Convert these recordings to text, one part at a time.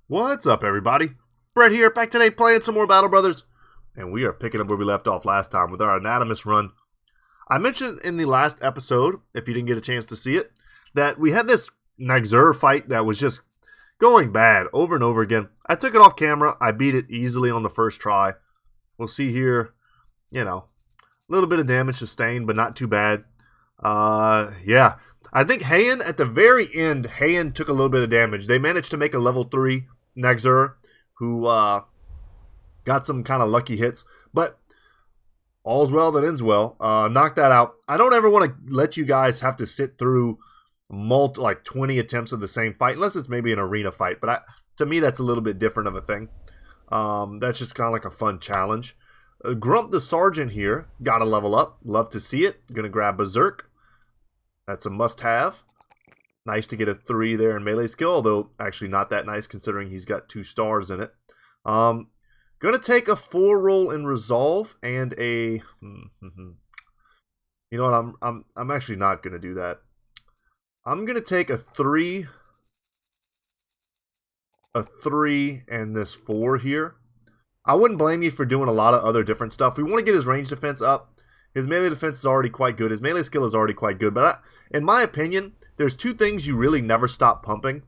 What's up, everybody? Brett here, back today playing some more Battle Brothers. And we are picking up where we left off last time with our Anatomist run. I mentioned in the last episode, if you didn't get a chance to see it, that we had this Nagzur fight that was just going bad over and over again. I took it off camera. I beat it easily on the first try. We'll see here, a little bit of damage sustained, but not too bad. Yeah. I think Hayan, at the very end, Hayan took a little bit of damage. They managed to make a level 3 Nagzur who got some kind of lucky hits. But all's well that ends well. Knock that out. I don't ever want to let you guys have to sit through 20 attempts of the same fight, unless it's maybe an arena fight. But to me, that's a little bit different of a thing. That's just kind of like a fun challenge. Grump the Sergeant here. Got to level up. Love to see it. Going to grab Berserk. That's a must-have. Nice to get a 3 there in melee skill, although actually not that nice considering he's got 2 stars in it. Gonna take a 4 roll in resolve and a. You know what? I'm actually not gonna do that. I'm gonna take a 3, and this 4 here. I wouldn't blame you for doing a lot of other different stuff. We want to get his range defense up. His melee defense is already quite good. His melee skill is already quite good. But in my opinion, there's 2 things you really never stop pumping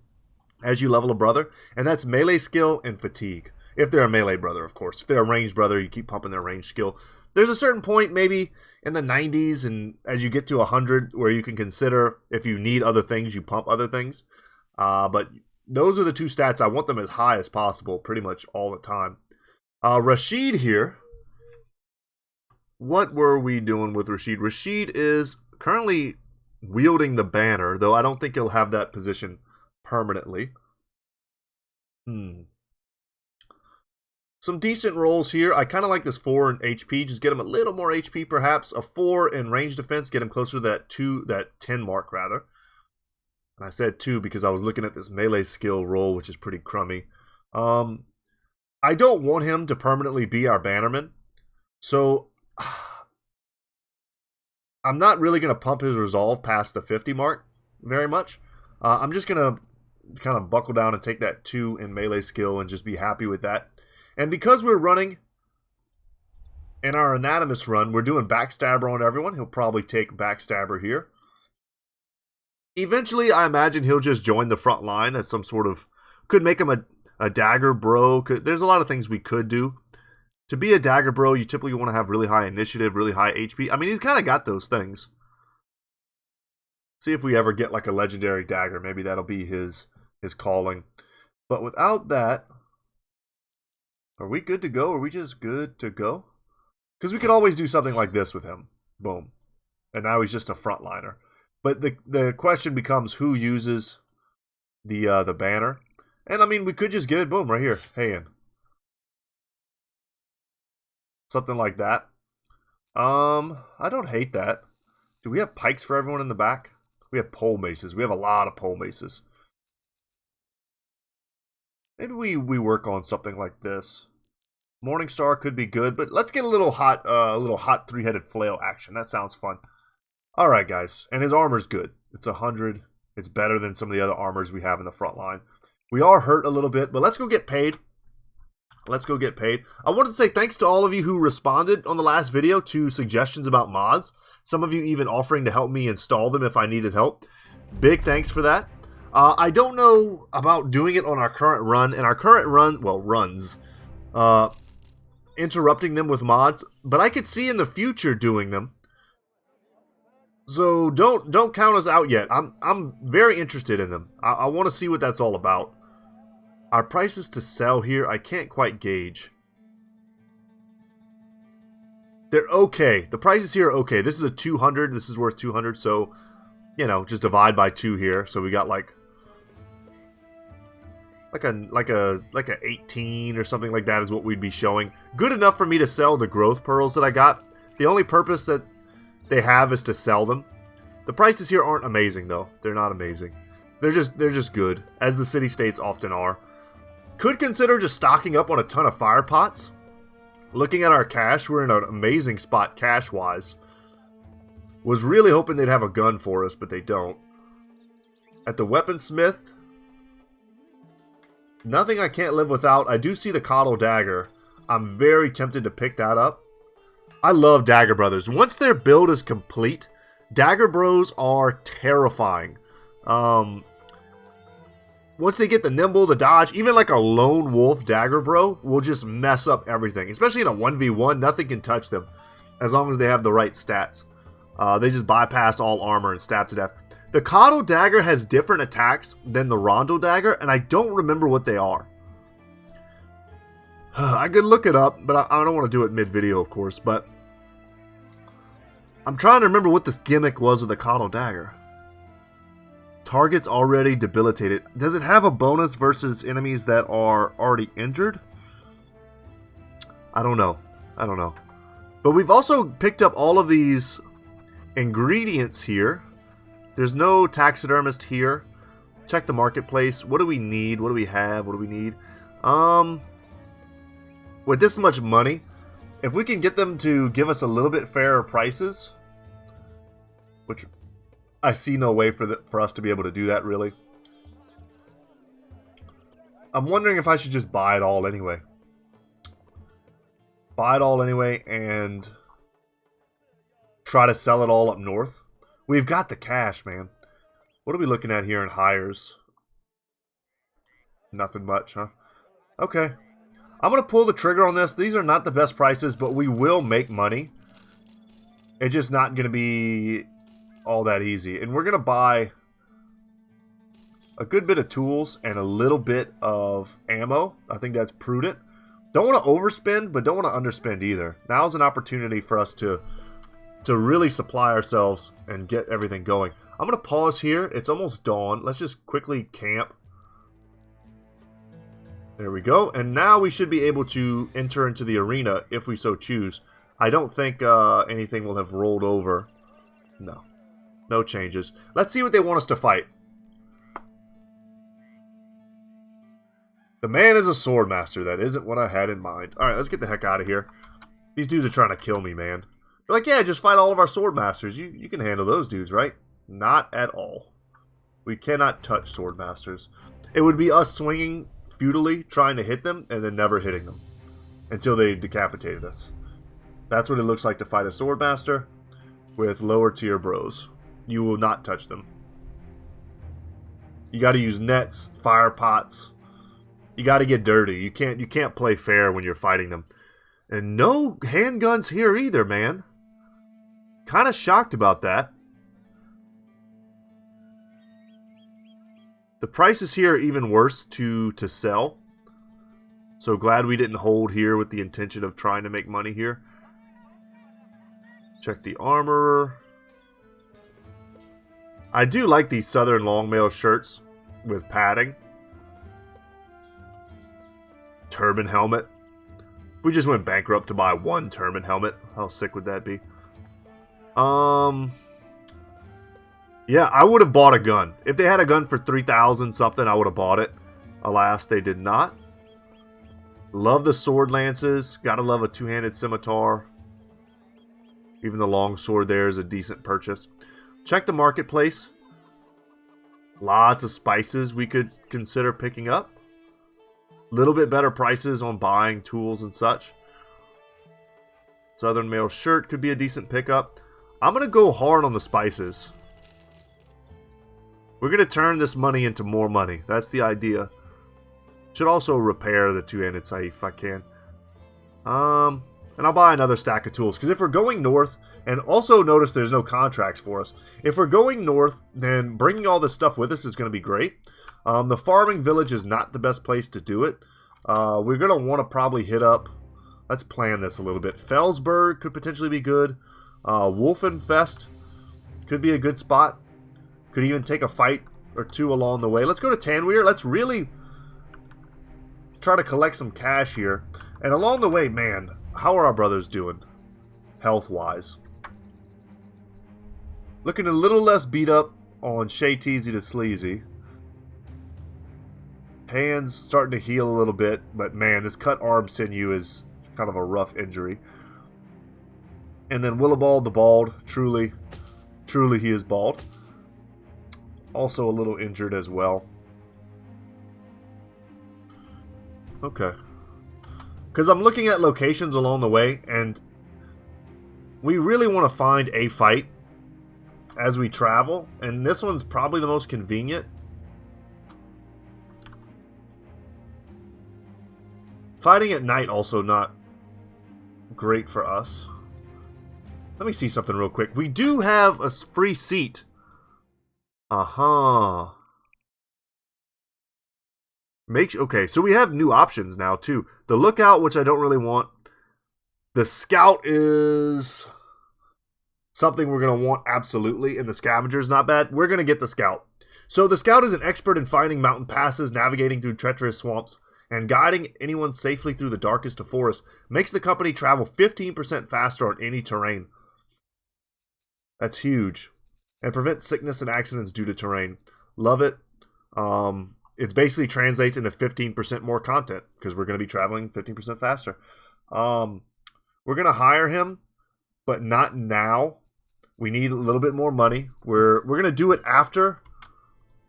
as you level a brother, and that's melee skill and fatigue. If they're a melee brother, of course. If they're a ranged brother, you keep pumping their range skill. There's a certain point, maybe in the 90s, and as you get to 100, where you can consider if you need other things, you pump other things. But those are the 2 stats. I want them as high as possible pretty much all the time. Rashid here. What were we doing with Rashid? Rashid is currently wielding the banner, though I don't think he'll have that position permanently. Some decent rolls here. I kind of like this 4 in HP. Just get him a little more HP, perhaps. A 4 in range defense. Get him closer to that 10 mark, rather. And I said 2 because I was looking at this melee skill roll, which is pretty crummy. I don't want him to permanently be our bannerman. So I'm not really going to pump his resolve past the 50 mark very much. I'm just going to kind of buckle down and take that 2 in melee skill and just be happy with that. And because we're running in our Anatomist run, we're doing Backstabber on everyone. He'll probably take Backstabber here. Eventually, I imagine he'll just join the front line as some sort of... Could make him a dagger bro. There's a lot of things we could do. To be a dagger bro, you typically want to have really high initiative, really high HP. I mean, he's kind of got those things. See if we ever get like a legendary dagger. Maybe that'll be his calling. But without that, are we good to go? Are we just good to go? Because we could always do something like this with him. Boom. And now he's just a frontliner. But the question becomes who uses the banner. And I mean, we could just get it, boom, right here. Hayan. Something like that. I don't hate that. Do we have pikes for everyone in the back? We have pole maces. We have a lot of pole maces. Maybe we work on something like this. Morningstar could be good, but let's get a little hot 3-headed flail action. That sounds fun. All right, guys. And his armor's good. It's 100. It's better than some of the other armors we have in the front line. We are hurt a little bit, but let's go get paid. Let's go get paid. I wanted to say thanks to all of you who responded on the last video to suggestions about mods. Some of you even offering to help me install them if I needed help. Big thanks for that. I don't know about doing it on our current run. And our current run, well, runs, interrupting them with mods. But I could see in the future doing them. So don't count us out yet. I'm very interested in them. I want to see what that's all about. Our prices to sell here, I can't quite gauge. They're okay. The prices here are okay. This is a 200. This is worth 200. So, just divide by 2 here. So we got like a 18 or something like that is what we'd be showing. Good enough for me to sell the growth pearls that I got. The only purpose that they have is to sell them. The prices here aren't amazing though. They're not amazing. They're just good, as the city states often are. Could consider just stocking up on a ton of fire pots. Looking at our cash, we're in an amazing spot cash-wise. Was really hoping they'd have a gun for us, but they don't. At the weaponsmith, Nothing I can't live without. I do see the Coddle Dagger. I'm very tempted to pick that up. I love Dagger Brothers. Once their build is complete, Dagger Bros are terrifying. Once they get the nimble, the dodge, even like a lone wolf Dagger Bro will just mess up everything. Especially in a 1v1, nothing can touch them as long as they have the right stats. They just bypass all armor and stab to death. The Coddle Dagger has different attacks than the Rondo Dagger, and I don't remember what they are. I could look it up, but I don't want to do it mid-video, of course. But I'm trying to remember what this gimmick was with the Coddle Dagger. Target's already debilitated. Does it have a bonus versus enemies that are already injured? I don't know. I don't know. But we've also picked up all of these ingredients here. There's no taxidermist here. Check the marketplace. What do we need? What do we have? What do we need? With this much money, if we can get them to give us a little bit fairer prices, which I see no way for us to be able to do that, really. I'm wondering if I should just buy it all anyway. Buy it all anyway and try to sell it all up north. We've got the cash, man. What are we looking at here in hires? Nothing much, huh? Okay. I'm going to pull the trigger on this. These are not the best prices, but we will make money. It's just not going to be all that easy. And we're going to buy a good bit of tools and a little bit of ammo. I think that's prudent. Don't want to overspend, but don't want to underspend either. Now's an opportunity for us to really supply ourselves and get everything going. I'm going to pause here. It's almost dawn. Let's just quickly camp. There we go. And now we should be able to enter into the arena if we so choose. I don't think anything will have rolled over. No. No changes. Let's see what they want us to fight. The man is a sword master. That isn't what I had in mind. Alright, let's get the heck out of here. These dudes are trying to kill me, man. They're like, yeah, just fight all of our sword masters. You can handle those dudes, right? Not at all. We cannot touch sword masters. It would be us swinging futilely, trying to hit them, and then never hitting them. Until they decapitated us. That's what it looks like to fight a sword master with lower tier bros. You will not touch them. You got to use nets, fire pots. You got to get dirty. You can't play fair when you're fighting them. And no handguns here either, man. Kind of shocked about that. The prices here are even worse to sell. So glad we didn't hold here with the intention of trying to make money here. Check the armorer. I do like these Southern Longmail shirts with padding. Turban helmet. If we just went bankrupt to buy one turban helmet, how sick would that be? Yeah, I would have bought a gun. If they had a gun for 3,000 something, I would have bought it. Alas, they did not. Love the sword lances. Gotta love a two-handed scimitar. Even the long sword there is a decent purchase. Check the marketplace. Lots of spices we could consider picking up. Little bit better prices on buying tools and such. Southern Mail shirt could be a decent pickup. I'm going to go hard on the spices. We're going to turn this money into more money. That's the idea. Should also repair the two-handed Saif if I can. And I'll buy another stack of tools. Because if we're going north, and also notice there's no contracts for us. If we're going north, then bringing all this stuff with us is going to be great. The farming village is not the best place to do it. We're going to want to probably hit up... Let's plan this a little bit. Felsberg could potentially be good. Wolfenfest could be a good spot. Could even take a fight or two along the way. Let's go to Tanweer. Let's really try to collect some cash here. And along the way, man, how are our brothers doing? Health-wise. Looking a little less beat up on Shay Teasy to Sleazy. Hands starting to heal a little bit. But man, this cut arm sinew is kind of a rough injury. And then Willibald the Bald. Truly he is bald. Also a little injured as well. Okay. Because I'm looking at locations along the way, and we really want to find a fight as we travel, and this one's probably the most convenient. Fighting at night also not great for us. Let me see something real quick. We do have a free seat. Uh-huh. Okay, so we have new options now, too. The lookout, which I don't really want. The scout is something we're going to want absolutely, and the scavenger is not bad. We're going to get the scout. So the scout is an expert in finding mountain passes, navigating through treacherous swamps, and guiding anyone safely through the darkest of forests. Makes the company travel 15% faster on any terrain. That's huge. And prevents sickness and accidents due to terrain. Love it. It basically translates into 15% more content because we're going to be traveling 15% faster. We're going to hire him, but not now. We need a little bit more money. We're going to do it after.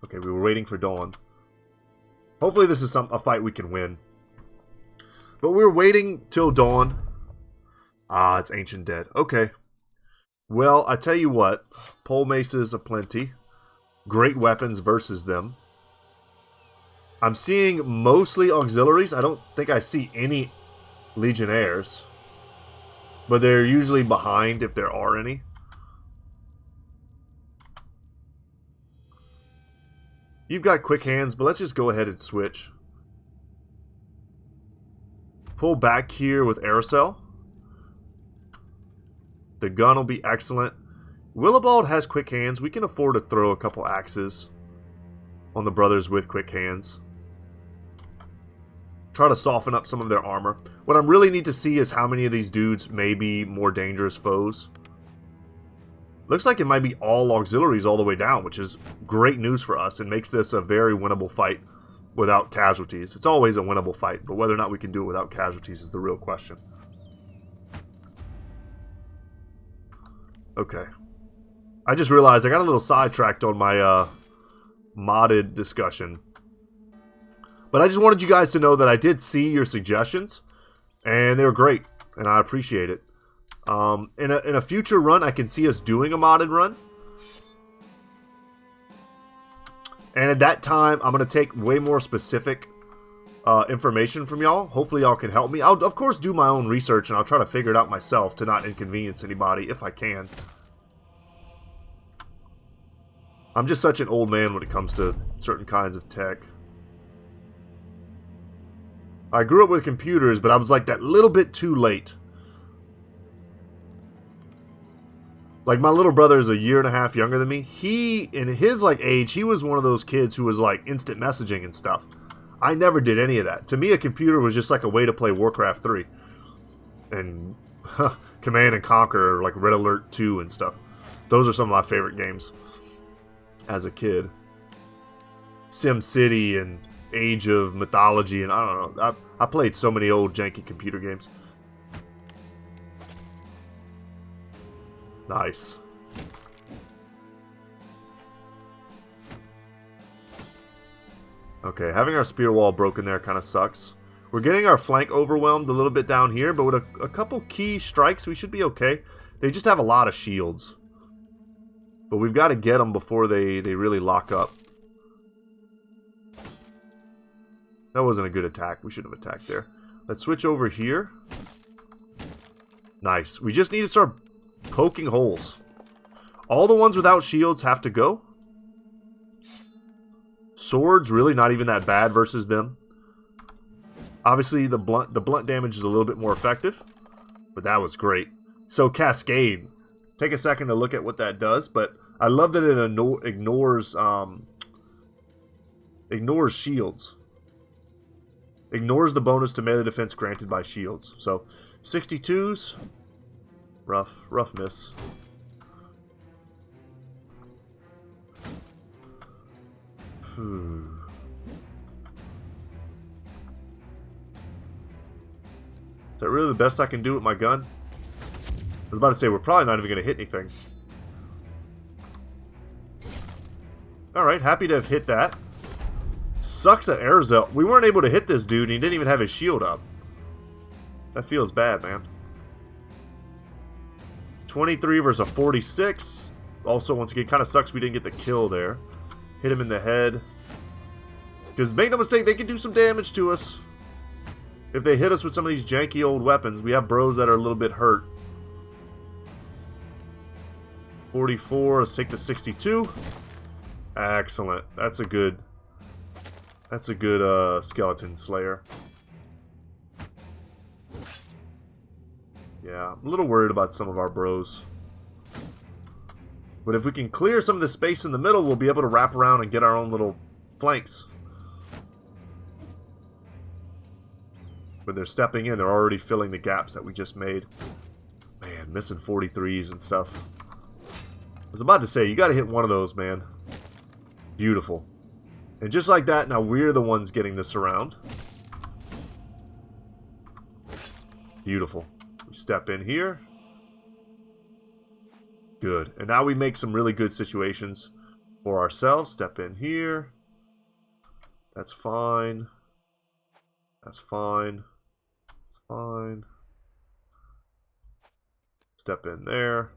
Okay, we were waiting for dawn. Hopefully this is a fight we can win. But we're waiting till dawn. Ah, it's Ancient Dead. Okay. Well, I tell you what. Pole maces aplenty. Great weapons versus them. I'm seeing mostly auxiliaries. I don't think I see any legionnaires. But they're usually behind if there are any. You've got quick hands, but let's just go ahead and switch. Pull back here with Aerosol. The gun will be excellent. Willibald has quick hands. We can afford to throw a couple axes on the brothers with quick hands. Try to soften up some of their armor. What I really need to see is how many of these dudes may be more dangerous foes. Looks like it might be all auxiliaries all the way down, which is great news for us and makes this a very winnable fight without casualties. It's always a winnable fight, but whether or not we can do it without casualties is the real question. Okay. I just realized I got a little sidetracked on my modded discussion. But I just wanted you guys to know that I did see your suggestions, and they were great, and I appreciate it. In a future run, I can see us doing a modded run. And at that time, I'm going to take way more specific information from y'all. Hopefully y'all can help me. I'll, of course, do my own research, and I'll try to figure it out myself to not inconvenience anybody if I can. I'm just such an old man when it comes to certain kinds of tech. I grew up with computers, but I was like that little bit too late. Like, my little brother is a year and a half younger than me. He, in his, like, age, he was one of those kids who was, like, instant messaging and stuff. I never did any of that. To me, a computer was just, like, a way to play Warcraft 3. And Command and Conquer, like, Red Alert 2 and stuff. Those are some of my favorite games as a kid. Sim City and Age of Mythology, and I don't know. I played so many old janky computer games. Nice. Okay, having our spear wall broken there kind of sucks. We're getting our flank overwhelmed a little bit down here, but with a couple key strikes, we should be okay. They just have a lot of shields. But we've got to get them before they really lock up. That wasn't a good attack. We should have attacked there. Let's switch over here. Nice. We just need to start poking holes. All the ones without shields have to go. Swords, really not even that bad versus them. Obviously, the blunt damage is a little bit more effective. But that was great. So, Cascade. Take a second to look at what that does. But I love that it ignores shields. Ignores the bonus to melee defense granted by shields. So, 62s. Rough miss. Is that really the best I can do with my gun? I was about to say, we're probably not even going to hit anything. Alright, happy to have hit that. sucks that Erzel, we weren't able to hit this dude and he didn't even have his shield up. That feels bad, man. 23 versus a 46. Also, once again, kind of sucks we didn't get the kill there. Hit him in the head. Because make no mistake, they can do some damage to us. If they hit us with some of these janky old weapons. We have bros that are a little bit hurt. 44, let's take the 62. Excellent. That's a good skeleton slayer. Yeah, I'm a little worried about some of our bros. But if we can clear some of the space in the middle, we'll be able to wrap around and get our own little flanks. When they're stepping in, they're already filling the gaps that we just made. Man, missing 43s and stuff. I was about to say, you got to hit one of those, man. Beautiful. And just like that, now we're the ones getting the surround. Beautiful. We step in here. Good. And now we make some really good situations for ourselves. Step in here. That's fine. That's fine. That's fine. Step in there.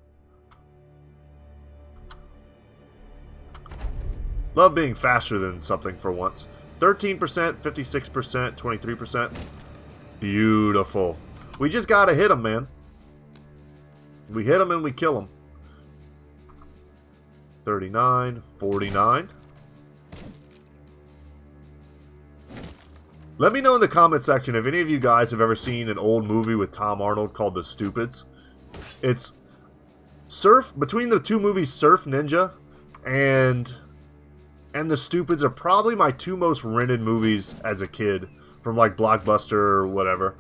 Love being faster than something for once. 13%, 56%, 23%. Beautiful. We just gotta hit them, man. We hit them and we kill them. 39, 49. Let me know in the comment section if any of you guys have ever seen an old movie with Tom Arnold called The Stupids. It's between the two movies, Surf Ninja and The Stupids are probably my two most rented movies as a kid from like Blockbuster or whatever.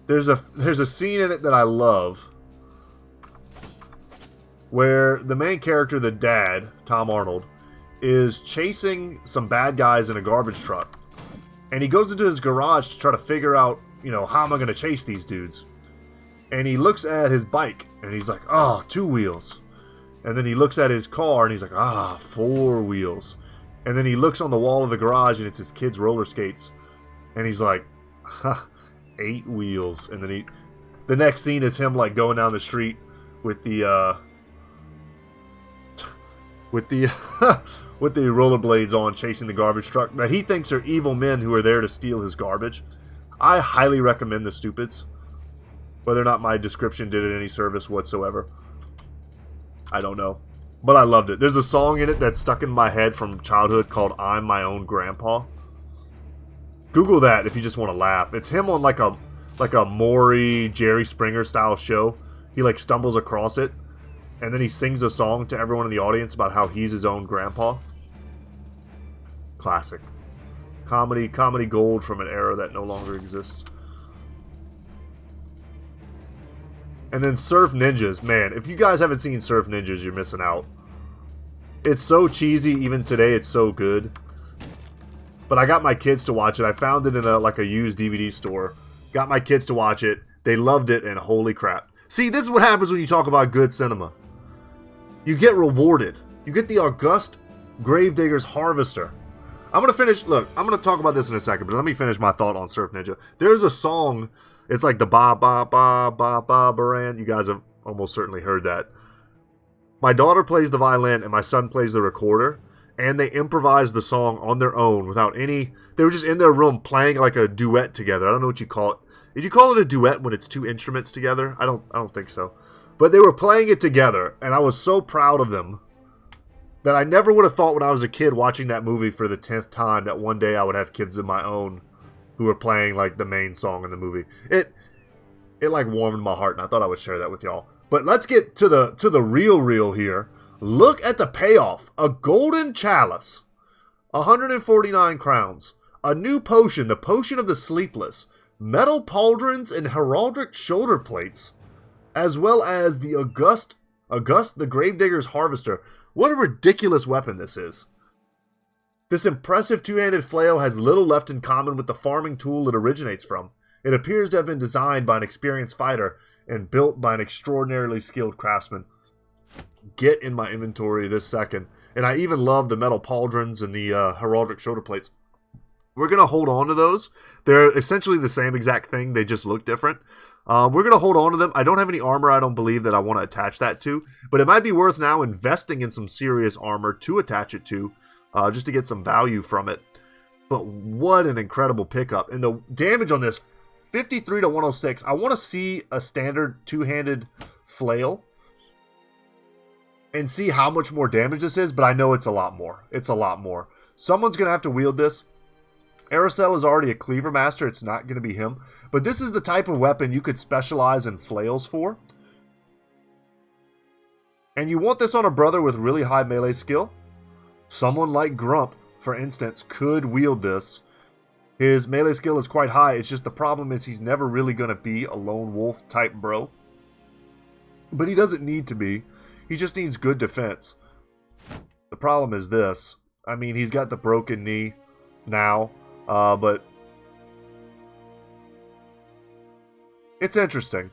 There's a scene in it that I love where the main character, the dad, Tom Arnold, is chasing some bad guys in a garbage truck. And he goes into his garage to try to figure out, you know, how am I going to chase these dudes? And he looks at his bike and he's like, oh, 2 wheels. And then he looks at his car and he's like, 4 wheels. And then he looks on the wall of the garage and it's his kid's roller skates. And he's like, 8 wheels. And then the next scene is him like going down the street with the with the rollerblades on, chasing the garbage truck that he thinks are evil men who are there to steal his garbage. I highly recommend The Stupids. Whether or not my description did it any service whatsoever, I don't know. But I loved it. There's a song in it that's stuck in my head from childhood called I'm My Own Grandpa. Google that if you just want to laugh. It's him on like a Maury, Jerry Springer style show. He like stumbles across it. And then he sings a song to everyone in the audience about how he's his own grandpa. Classic. Comedy gold from an era that no longer exists. And then Surf Ninjas. Man, if you guys haven't seen Surf Ninjas, you're missing out. It's so cheesy. Even today, it's so good. But I got my kids to watch it. I found it in a used DVD store. Got my kids to watch it. They loved it, and holy crap. See, this is what happens when you talk about good cinema. You get rewarded. You get the august Gravedigger's Harvester. I'm going to finish... Look, I'm going to talk about this in a second, but let me finish my thought on Surf Ninja. There's a song... It's like the ba ba ba ba ba baran. You guys have almost certainly heard that. My daughter plays the violin and my son plays the recorder, and they improvise the song on their own without any... They were just in their room playing like a duet together. I don't know what you call it. Did you call it a duet when it's 2 instruments together? I don't think so. But they were playing it together, and I was so proud of them that I never would have thought when I was a kid watching that movie for the 10th time that one day I would have kids of my own who were playing like the main song in the movie. It like warmed my heart, and I thought I would share that with y'all. But let's get to the real here. Look at the payoff. A golden chalice. 149 crowns. A new potion, the Potion of the Sleepless. Metal pauldrons and heraldic shoulder plates. As well as the August the Gravedigger's Harvester. What a ridiculous weapon this is. This impressive 2-handed flail has little left in common with the farming tool it originates from. It appears to have been designed by an experienced fighter and built by an extraordinarily skilled craftsman. Get in my inventory this second. And I even love the metal pauldrons and the heraldic shoulder plates. We're going to hold on to those. They're essentially the same exact thing. They just look different. We're going to hold on to them. I don't have any armor I don't believe that I want to attach that to. But it might be worth now investing in some serious armor to attach it to. Just to get some value from it. But what an incredible pickup. And the damage on this, 53 to 106. I want to see a standard two-handed flail. And see how much more damage this is. But I know it's a lot more. It's a lot more. Someone's going to have to wield this. Aracel is already a cleaver master. It's not going to be him. But this is the type of weapon you could specialize in flails for. And you want this on a brother with really high melee skill. Someone like Grump, for instance, could wield this. His melee skill is quite high. It's just the problem is he's never really going to be a lone wolf type bro. But he doesn't need to be. He just needs good defense. The problem is this. I mean, he's got the broken knee now. But it's interesting.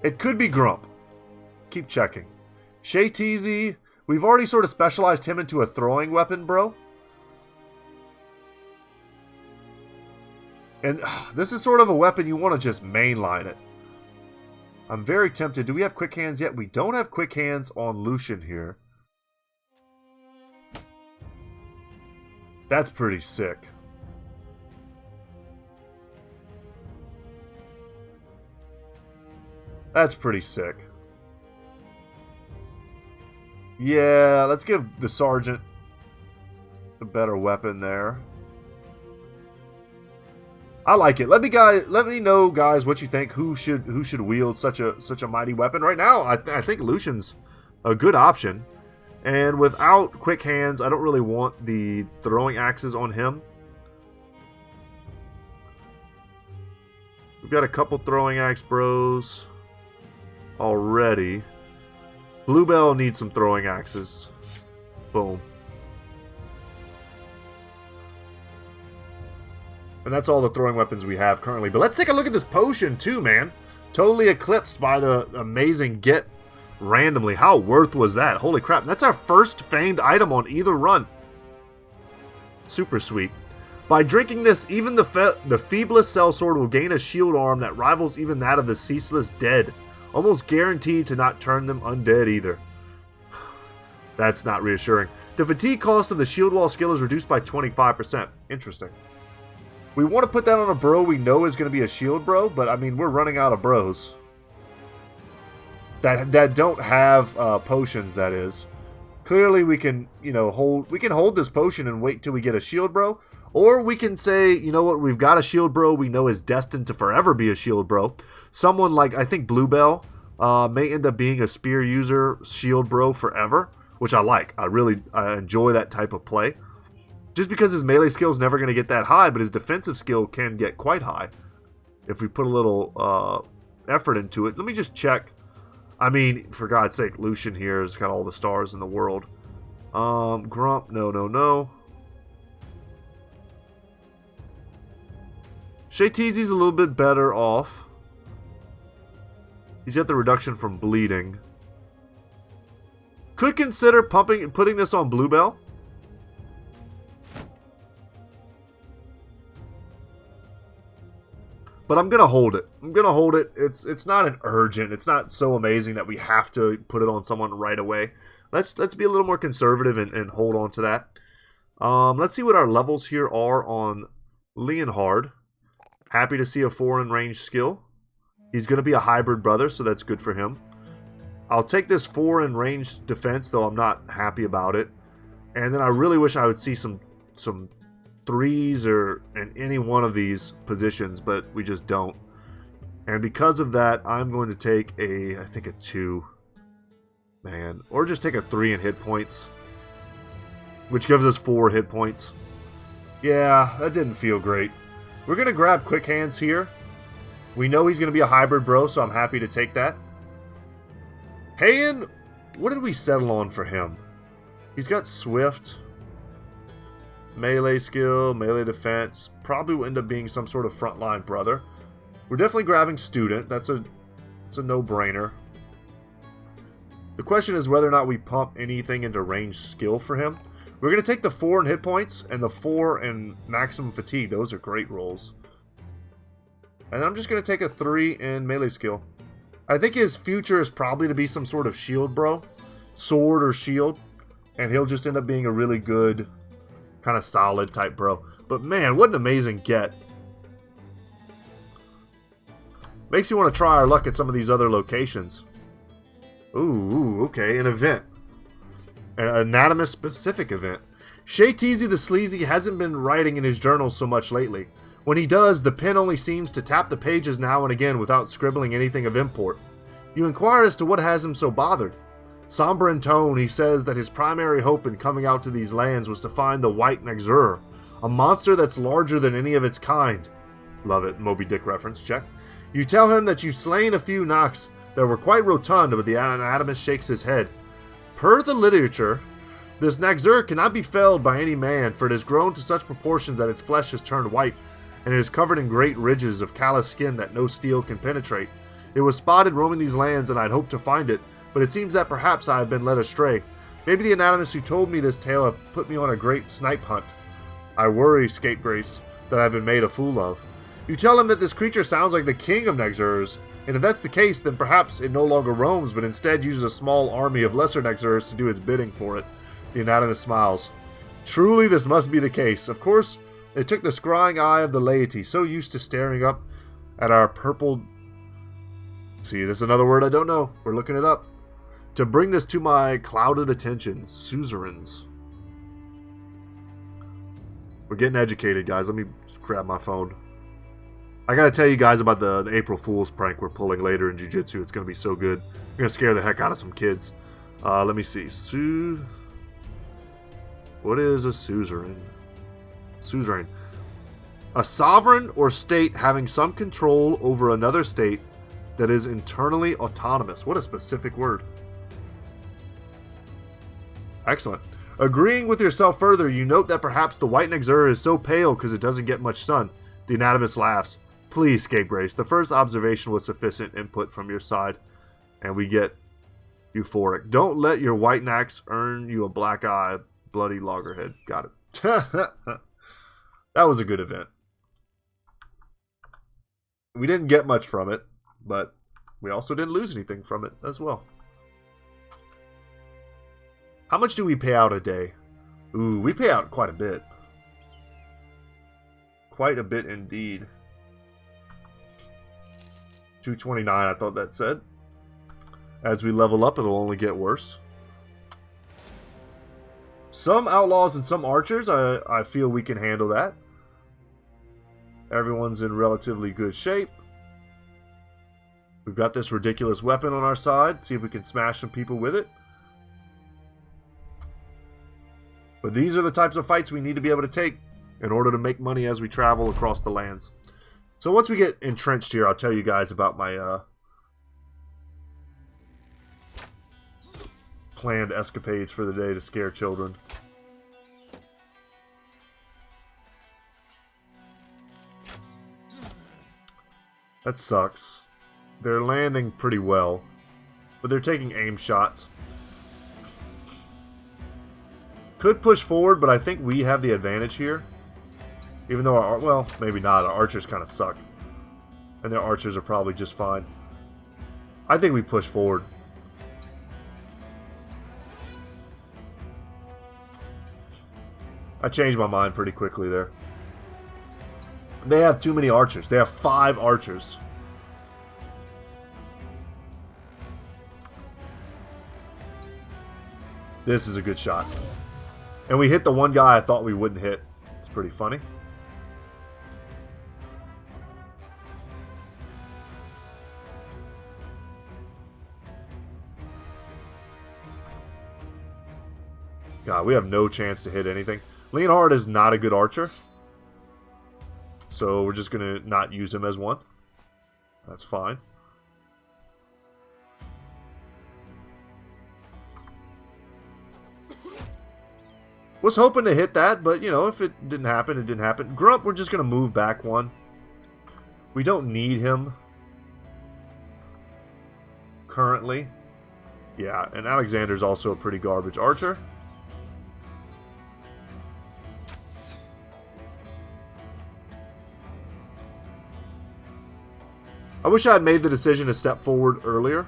It could be Grump. Keep checking. Shay Teasy. We've already sort of specialized him into a throwing weapon, bro. And this is sort of a weapon you want to just mainline it. I'm very tempted. Do we have quick hands yet? We don't have quick hands on Lucian here. That's pretty sick. That's pretty sick. Yeah, let's give the sergeant a better weapon there. I like it. Let me know, guys, what you think. Who should wield such a mighty weapon right now? I think Lucian's a good option, and without quick hands, I don't really want the throwing axes on him. We've got a couple throwing axe bros already. Bluebell needs some throwing axes. Boom. And that's all the throwing weapons we have currently. But let's take a look at this potion too, man. Totally eclipsed by the amazing get randomly. How worth was that? Holy crap. That's our first famed item on either run. Super sweet. By drinking this, even the feeblest sellsword will gain a shield arm that rivals even that of the ceaseless dead. Almost guaranteed to not turn them undead either. That's not reassuring. The fatigue cost of the shield wall skill is reduced by 25%. Interesting. We want to put that on a bro we know is going to be a shield bro, but I mean, we're running out of bros. That don't have potions, that is. Clearly we can, hold this potion and wait till we get a shield bro. Or we can say, you know what, we've got a shield bro we know is destined to forever be a shield bro. Someone like, I think Bluebell may end up being a spear user shield bro forever, which I like. I enjoy that type of play. Just because his melee skill is never going to get that high, but his defensive skill can get quite high if we put a little effort into it. Let me just check. I mean, for God's sake, Lucian here has got all the stars in the world. Grump, no. Shay Teasy's a little bit better off. He's got the reduction from bleeding. Could consider putting this on Bluebell. But I'm going to hold it. It's not an urgent. It's not so amazing that we have to put it on someone right away. Let's be a little more conservative and hold on to that. Let's see what our levels here are on Leonhard. Happy to see a 4 in range skill. He's going to be a hybrid brother, so that's good for him. I'll take this 4 in range defense, though I'm not happy about it. And then I really wish I would see some 3s or in any one of these positions, but we just don't. And because of that, I'm going to take I think a 2. Man. Or just take a 3 in hit points, which gives us 4 hit points. Yeah, that didn't feel great. We're going to grab quick hands here. We know he's going to be a hybrid bro, so I'm happy to take that. Hayan, what did we settle on for him? He's got swift, melee skill, melee defense. Probably will end up being some sort of frontline brother. We're definitely grabbing student. That's a no-brainer. The question is whether or not we pump anything into ranged skill for him. We're going to take the 4 in hit points and the 4 in maximum fatigue. Those are great rolls. And I'm just going to take a 3 in melee skill. I think his future is probably to be some sort of shield bro. Sword or shield. And he'll just end up being a really good, kind of solid type bro. But man, what an amazing get. Makes you want to try our luck at some of these other locations. Ooh, okay, an event. An anatomist-specific event. Shay Teasy the Sleazy hasn't been writing in his journals so much lately. When he does, the pen only seems to tap the pages now and again without scribbling anything of import. You inquire as to what has him so bothered. Somber in tone, he says that his primary hope in coming out to these lands was to find the White Nexur, a monster that's larger than any of its kind. Love it, Moby Dick reference, check. You tell him that you've slain a few Nox that were quite rotund, but the anatomist shakes his head. Per the literature, this Nexur cannot be felled by any man, for it has grown to such proportions that its flesh has turned white, and it is covered in great ridges of callous skin that no steel can penetrate. It was spotted roaming these lands, and I'd hoped to find it, but it seems that perhaps I have been led astray. Maybe the anatomist who told me this tale have put me on a great snipe hunt. I worry, Scapegrace, that I've been made a fool of. You tell him that this creature sounds like the king of Nexurs, and if that's the case, then perhaps it no longer roams, but instead uses a small army of lesser Nexurs to do its bidding for it. The anatomist smiles. Truly, this must be the case. Of course, it took the scrying eye of the laity, so used to staring up at our purple... See, this is another word I don't know. We're looking it up. To bring this to my clouded attention. Suzerains. We're getting educated, guys. Let me grab my phone. I gotta tell you guys about the April Fool's prank we're pulling later in Jiu-Jitsu. It's gonna be so good. We're gonna scare the heck out of some kids. Let me see. What is a suzerain? Suzerain. A sovereign or state having some control over another state that is internally autonomous. What a specific word. Excellent. Agreeing with yourself further, you note that perhaps the White Nexur is so pale because it doesn't get much sun. The anatomist laughs. Please, Scapegrace, the first observation was sufficient input from your side. And we get euphoric. Don't let your white nax earn you a black eye, bloody loggerhead. Got it. That was a good event. We didn't get much from it, but we also didn't lose anything from it as well. How much do we pay out a day? Ooh, we pay out quite a bit. Quite a bit indeed. 229, I thought that said. As we level up, it'll only get worse. Some outlaws and some archers, I feel we can handle that. Everyone's in relatively good shape. We've got this ridiculous weapon on our side. See if we can smash some people with it. But these are the types of fights we need to be able to take in order to make money as we travel across the lands. So once we get entrenched here, I'll tell you guys about my planned escapades for the day to scare children. That sucks. They're landing pretty well, but they're taking aim shots. Could push forward, but I think we have the advantage here. Even though our, well, maybe not. Our archers kind of suck. And their archers are probably just fine. I think we push forward. I changed my mind pretty quickly there. They have too many archers. They have 5 archers. This is a good shot. And we hit the one guy I thought we wouldn't hit. It's pretty funny. God, we have no chance to hit anything. Leonhard is not a good archer. So we're just going to not use him as one. That's fine. Was hoping to hit that, but, you know, if it didn't happen, it didn't happen. Grump, we're just going to move back one. We don't need him currently. Yeah, and Alexander's also a pretty garbage archer. I wish I had made the decision to step forward earlier.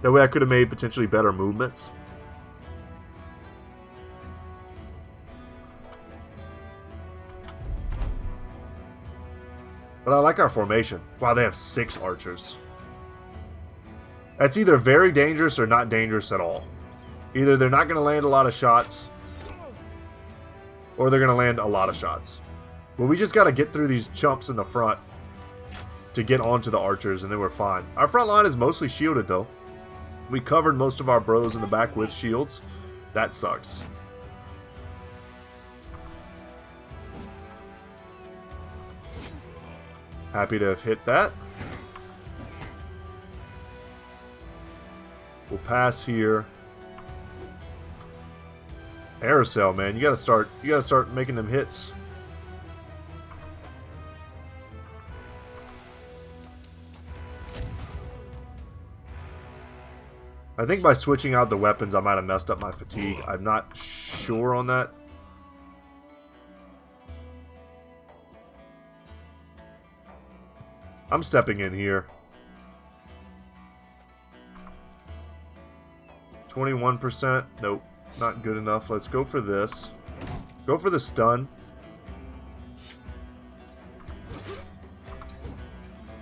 That way I could have made potentially better movements. But I like our formation. Wow, they have 6 archers. That's either very dangerous or not dangerous at all. Either they're not going to land a lot of shots, or they're going to land a lot of shots. But we just got to get through these chumps in the front to get onto the archers, and then we're fine. Our front line is mostly shielded, though. We covered most of our bros in the back with shields. That sucks. Happy to have hit that. We'll pass here. Aerosol, man, you gotta start making them hits. I think by switching out the weapons, I might have messed up my fatigue. I'm not sure on that. I'm stepping in here. 21%. Nope. Not good enough. Let's go for this. Go for the stun.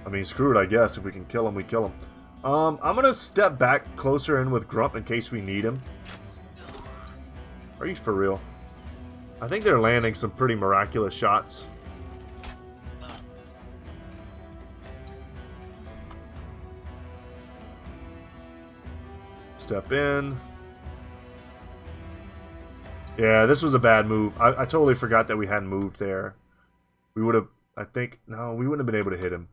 I mean, screw it, I guess. If we can kill him, we kill him. I'm going to step back closer in with Grump in case we need him. Are you for real? I think they're landing some pretty miraculous shots. Step in. Yeah, this was a bad move. I totally forgot that we hadn't moved there. We would have, I think, no, we wouldn't have been able to hit him.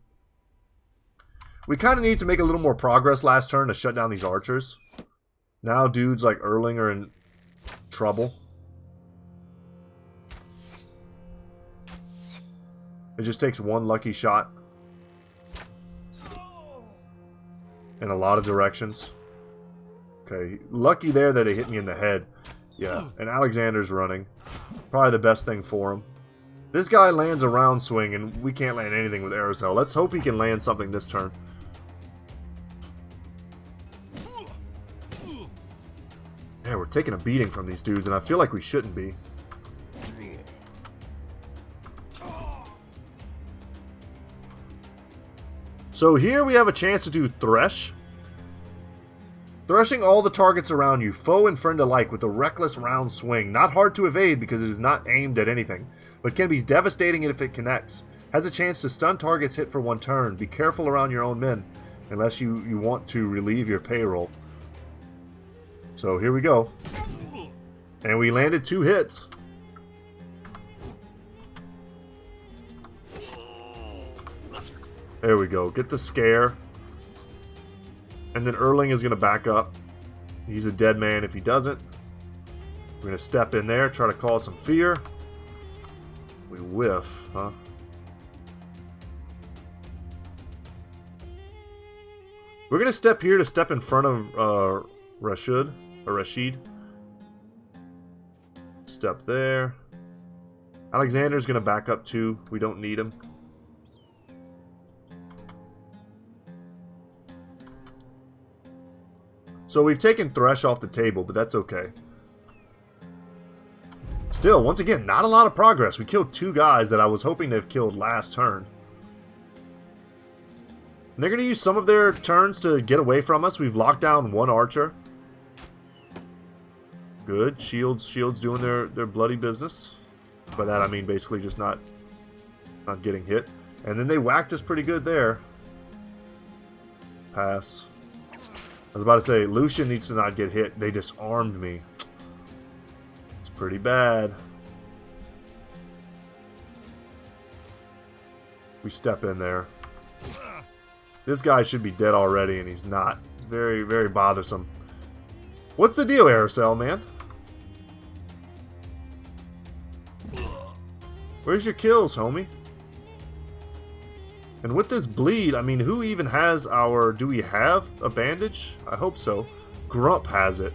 We kind of need to make a little more progress last turn to shut down these archers. Now dudes like Erling are in trouble. It just takes one lucky shot in a lot of directions. Okay, lucky there that it hit me in the head. Yeah, and Alexander's running. Probably the best thing for him. This guy lands a round swing, and we can't land anything with Aerosol. Let's hope he can land something this turn. Yeah, we're taking a beating from these dudes, and I feel like we shouldn't be. So here we have a chance to do Thresh. Threshing all the targets around you, foe and friend alike, with a reckless round swing. Not hard to evade because it is not aimed at anything, but can be devastating if it connects. Has a chance to stun targets hit for one turn. Be careful around your own men, unless you want to relieve your payroll. So here we go. And we landed 2 hits. There we go. Get the scare. And then Erling is going to back up. He's a dead man if he doesn't. We're going to step in there, try to cause some fear. We whiff, huh? We're going to step here to step in front of Rashid. Step there. Alexander's going to back up too. We don't need him. So we've taken Thresh off the table, but that's okay. Still, once again, not a lot of progress. We killed 2 guys that I was hoping to have killed last turn. And they're going to use some of their turns to get away from us. We've locked down 1 archer. Good. Shields doing their bloody business. By that I mean basically just not getting hit. And then they whacked us pretty good there. Pass. I was about to say, Lucian needs to not get hit. They disarmed me. It's pretty bad. We step in there. This guy should be dead already, and he's not. Very, very bothersome. What's the deal, Aerosol, man? Where's your kills, homie? And with this bleed, I mean, who even has our... Do we have a bandage? I hope so. Grump has it.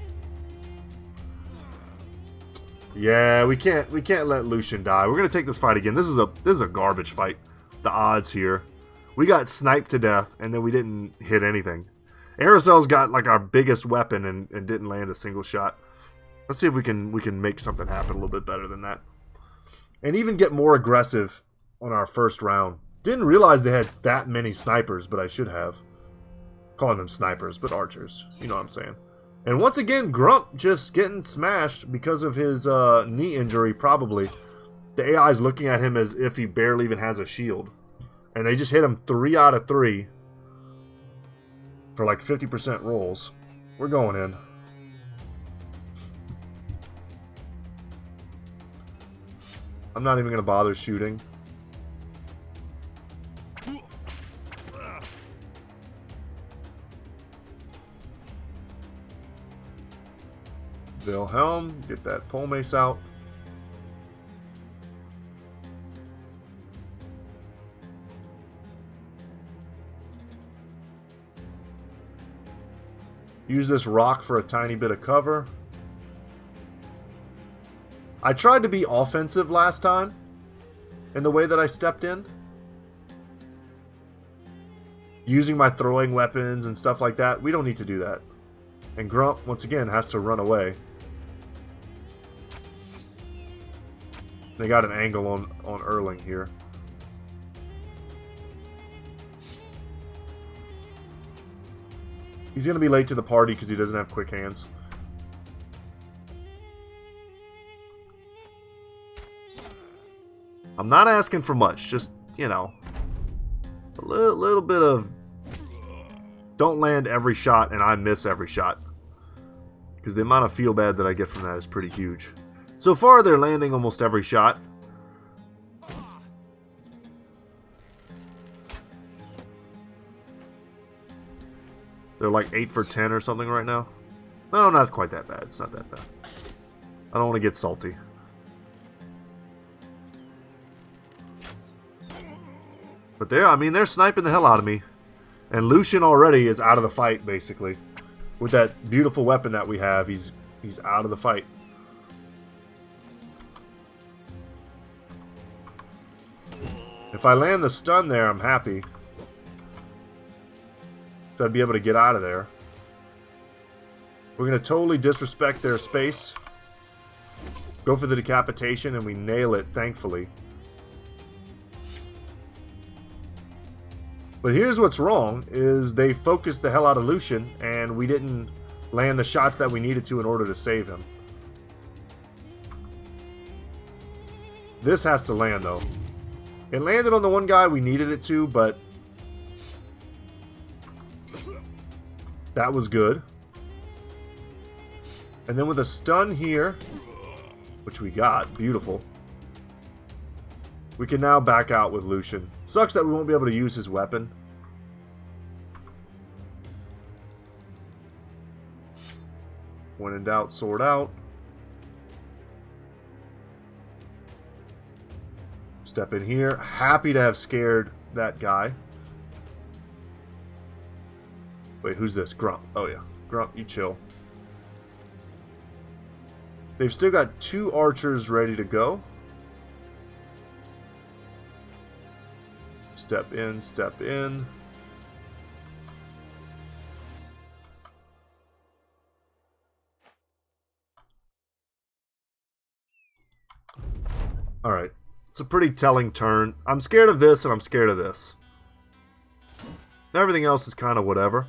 Yeah, we can't let Lucian die. We're gonna take this fight again. This is a garbage fight. The odds here. We got sniped to death, and then we didn't hit anything. Aerosol's got like our biggest weapon and didn't land a single shot. Let's see if we can make something happen a little bit better than that. And even get more aggressive on our first round. Didn't realize they had that many snipers, but I should have. Calling them snipers, but archers. You know what I'm saying. And once again, Grump just getting smashed because of his knee injury, probably. The AI is looking at him as if he barely even has a shield. And they just hit him 3 out of 3. For like 50% rolls. We're going in. I'm not even going to bother shooting. Wilhelm, get that pole mace out. Use this rock for a tiny bit of cover. I tried to be offensive last time in the way that I stepped in. Using my throwing weapons and stuff like that. We don't need to do that. And Grump, once again, has to run away. They got an angle on Erling here. He's going to be late to the party because he doesn't have quick hands. I'm not asking for much. Just, you know, a little bit of don't land every shot and I miss every shot. Because the amount of feel bad that I get from that is pretty huge. So far, they're landing almost every shot. They're like 8 for 10 or something right now. No, not quite that bad. It's not that bad. I don't want to get salty. But they're sniping the hell out of me. And Lucian already is out of the fight, basically. With that beautiful weapon that we have, he's out of the fight. If I land the stun there, I'm happy. So I'd be able to get out of there. We're going to totally disrespect their space. Go for the decapitation, and we nail it, thankfully. But here's what's wrong, is they focused the hell out of Lucian, and we didn't land the shots that we needed to in order to save him. This has to land, though. It landed on the one guy we needed it to, but that was good. And then with a stun here, which we got, beautiful. We can now back out with Lucian. Sucks that we won't be able to use his weapon. When in doubt, sword out. Step in here. Happy to have scared that guy. Wait, who's this? Grump. Oh yeah. Grump, you chill. They've still got 2 archers ready to go. Step in, step in. Alright. It's a pretty telling turn. I'm scared of this and I'm scared of this. Everything else is kind of whatever.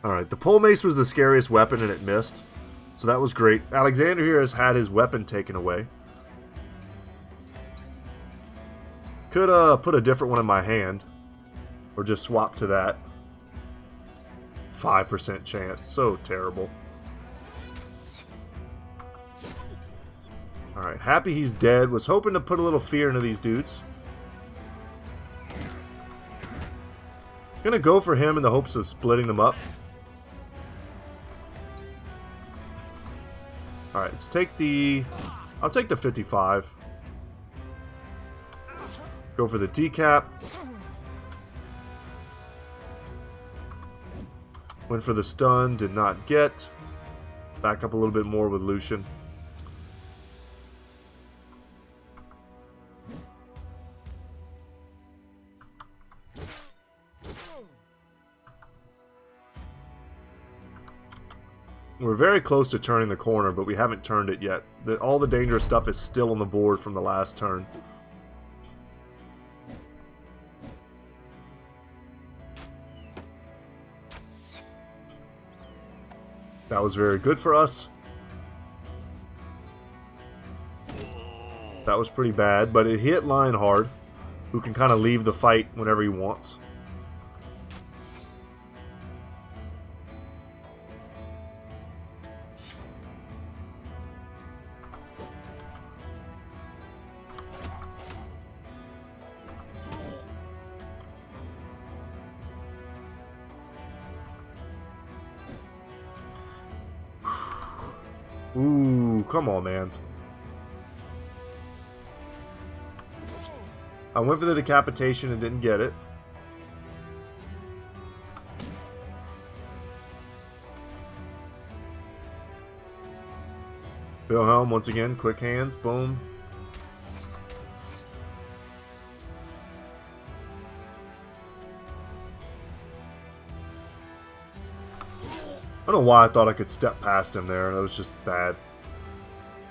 Alright, the pole mace was the scariest weapon and it missed. So that was great. Alexander here has had his weapon taken away. Could put a different one in my hand. Or just swap to that. 5% chance. So terrible. Alright, happy he's dead. Was hoping to put a little fear into these dudes. Gonna go for him in the hopes of splitting them up. Alright, let's take the... I'll take the 55. Go for the decap. Went for the stun, did not get. Back up a little bit more with Lucian. We're very close to turning the corner, but we haven't turned it yet. All the dangerous stuff is still on the board from the last turn. That was very good for us. That was pretty bad, but it hit Lionheart, who can kind of leave the fight whenever he wants. Ooh, come on, man. I went for the decapitation and didn't get it. Wilhelm, once again, quick hands, boom. I don't know why I thought I could step past him there. That was just bad.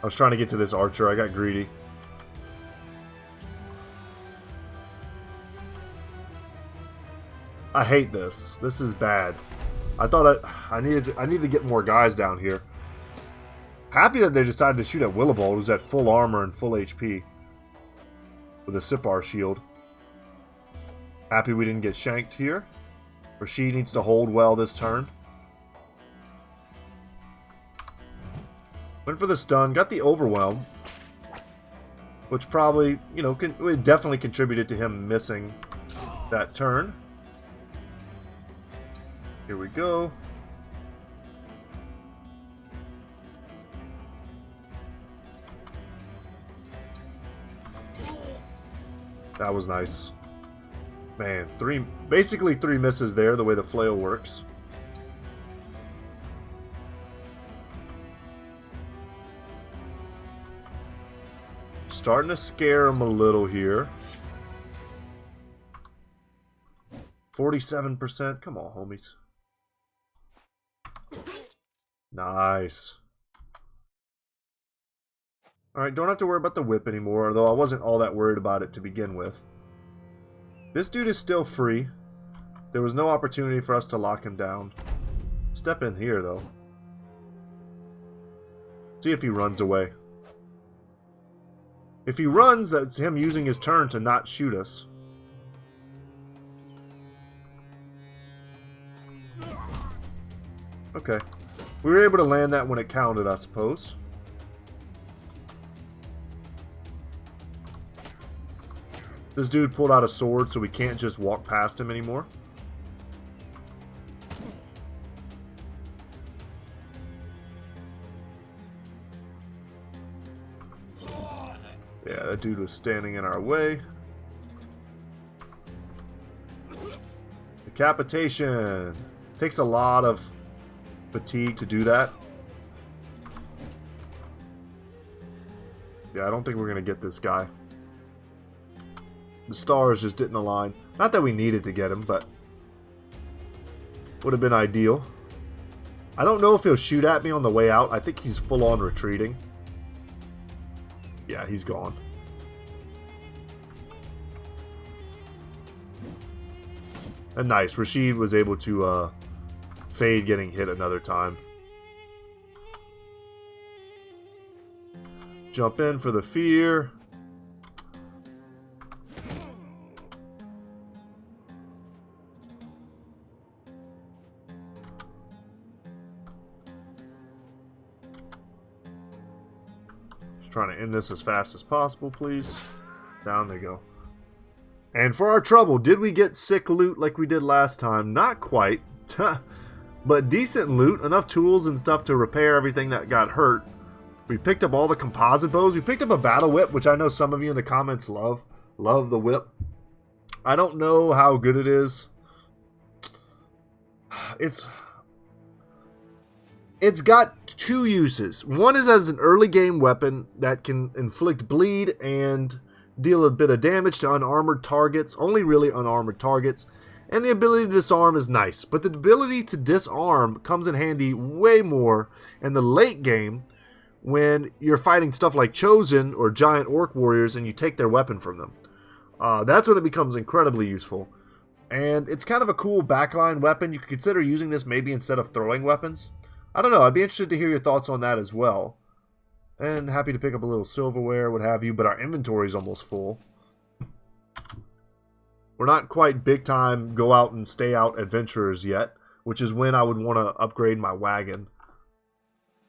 I was trying to get to this archer. I got greedy. I hate this. This is bad. I thought I needed to get more guys down here. Happy that they decided to shoot at Willowbolt, who's at full armor and full HP with a Sipar shield. Happy we didn't get shanked here. Rashid needs to hold well this turn. Went for the stun, got the overwhelm, which probably, you know, it definitely contributed to him missing that turn. Here we go. That was nice. Man, basically three misses there, the way the flail works. Starting to scare him a little here. 47%. Come on, homies. Nice. Alright, don't have to worry about the whip anymore, although I wasn't all that worried about it to begin with. This dude is still free. There was no opportunity for us to lock him down. Step in here, though. See if he runs away. If he runs, that's him using his turn to not shoot us. Okay. We were able to land that when it counted, I suppose. This dude pulled out a sword, so we can't just walk past him anymore. Yeah, that dude was standing in our way. Decapitation. Takes a lot of fatigue to do that. Yeah, I don't think we're going to get this guy. The stars just didn't align. Not that we needed to get him, but would have been ideal. I don't know if he'll shoot at me on the way out. I think he's full on retreating. Yeah, he's gone. And nice. Rashid was able to fade getting hit another time. Jump in for the fear. Trying to end this as fast as possible, please. Down they go. And for our trouble, did we get sick loot like we did last time? Not quite. But decent loot. Enough tools and stuff to repair everything that got hurt. We picked up all the composite bows. We picked up a battle whip, which I know some of you in the comments love. Love the whip. I don't know how good it is. It's got two uses. One is as an early game weapon that can inflict bleed and deal a bit of damage to unarmored targets. Only really unarmored targets. And the ability to disarm is nice. But the ability to disarm comes in handy way more in the late game when you're fighting stuff like Chosen or giant orc warriors and you take their weapon from them. That's when it becomes incredibly useful. And it's kind of a cool backline weapon. You could consider using this maybe instead of throwing weapons. I don't know. I'd be interested to hear your thoughts on that as well. And happy to pick up a little silverware, what have you. But our inventory is almost full. We're not quite big time go out and stay out adventurers yet. Which is when I would want to upgrade my wagon.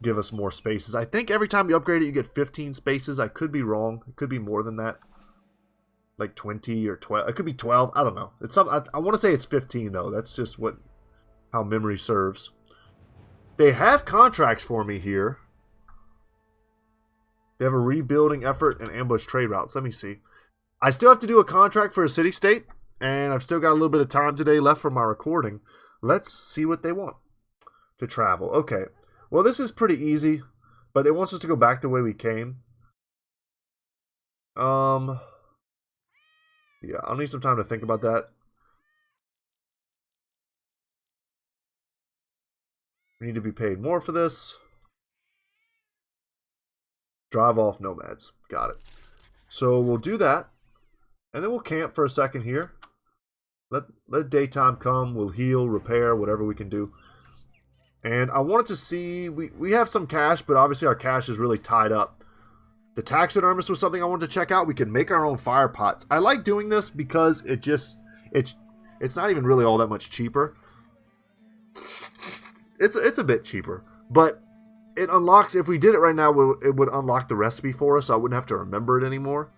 Give us more spaces. I think every time you upgrade it you get 15 spaces. I could be wrong. It could be more than that. Like 20 or 12. It could be 12. I don't know. It's some. I want to say it's 15 though. That's just how memory serves. They have contracts for me here. They have a rebuilding effort and ambush trade routes. Let me see. I still have to do a contract for a city-state. And I've still got a little bit of time today left for my recording. Let's see what they want. To travel. Okay. Well, this is pretty easy. But it wants us to go back the way we came. Yeah, I'll need some time to think about that. We need to be paid more for this. Drive off nomads. Got it. So we'll do that. And then we'll camp for a second here. Let daytime come. We'll heal, repair, whatever we can do. And I wanted to see... We have some cash, but obviously our cash is really tied up. The taxidermist was something I wanted to check out. We can make our own fire pots. I like doing this because it's not even really all that much cheaper. It's a bit cheaper, but it unlocks, if we did it right now, it would unlock the recipe for us, so I wouldn't have to remember it anymore.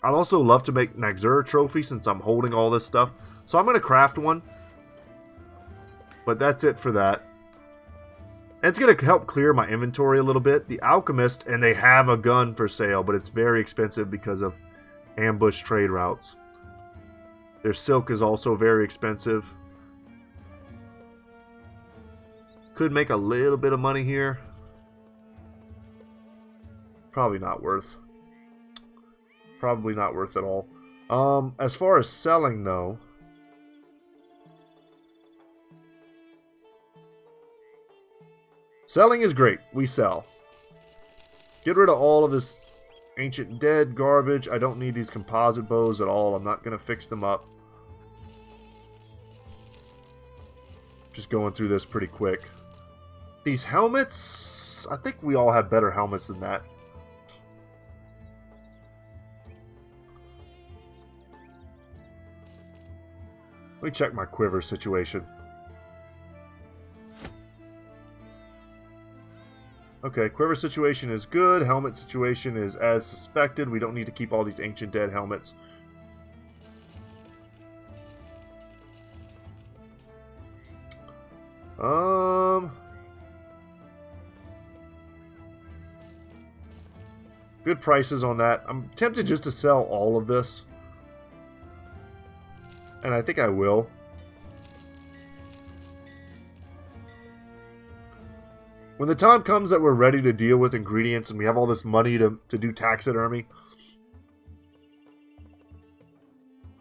I'd also love to make Naxura trophy since I'm holding all this stuff. So I'm going to craft one. But that's it for that. And it's going to help clear my inventory a little bit. The Alchemist, and they have a gun for sale, but it's very expensive because of ambush trade routes. Their silk is also very expensive. Could make a little bit of money here. Probably not worth. Probably not worth at all. As far as selling though, selling is great. We sell. Get rid of all of this ancient dead garbage. I don't need these composite bows at all. I'm not going to fix them up. Just going through this pretty quick. These helmets, I think we all have better helmets than that. Let me check my quiver situation. Okay, quiver situation is good. Helmet situation is as suspected. We don't need to keep all these ancient dead helmets. Good prices on that. I'm tempted just to sell all of this. And I think I will. When the time comes that we're ready to deal with ingredients and we have all this money to do taxidermy,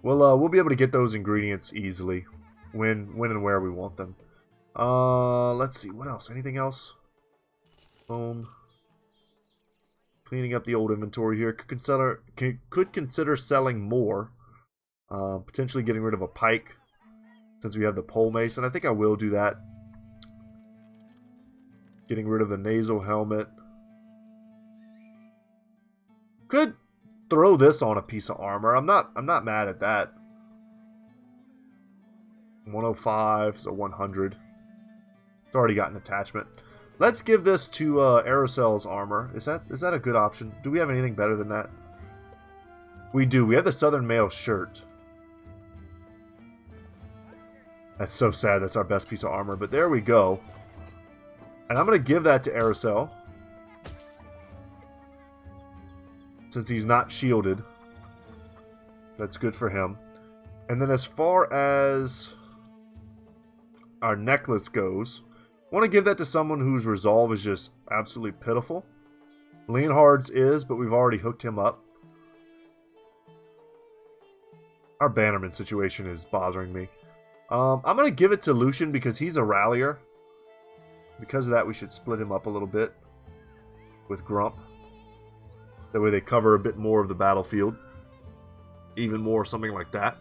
we'll be able to get those ingredients easily when and where we want them. Let's see, what else? Anything else? Boom. Cleaning up the old inventory here. Could consider selling more. Potentially getting rid of a pike since we have the pole mace, and I think I will do that. Getting rid of the nasal helmet. Could throw this on a piece of armor. I'm not mad at that. 105 is a 100. It's already got an attachment. Let's give this to Aerocel's armor. Is that a good option? Do we have anything better than that? We do. We have the Southern Mail shirt. That's so sad. That's our best piece of armor. But there we go. And I'm going to give that to Aerocel. since he's not shielded. That's good for him. And then as far as our necklace goes, I want to give that to someone whose resolve is just absolutely pitiful. Leonhard's is, but we've already hooked him up. Our Bannerman situation is bothering me. I'm going to give it to Lucian because he's a rallier. Because of that, we should split him up a little bit with Grump. That way they cover a bit more of the battlefield. Even more, something like that.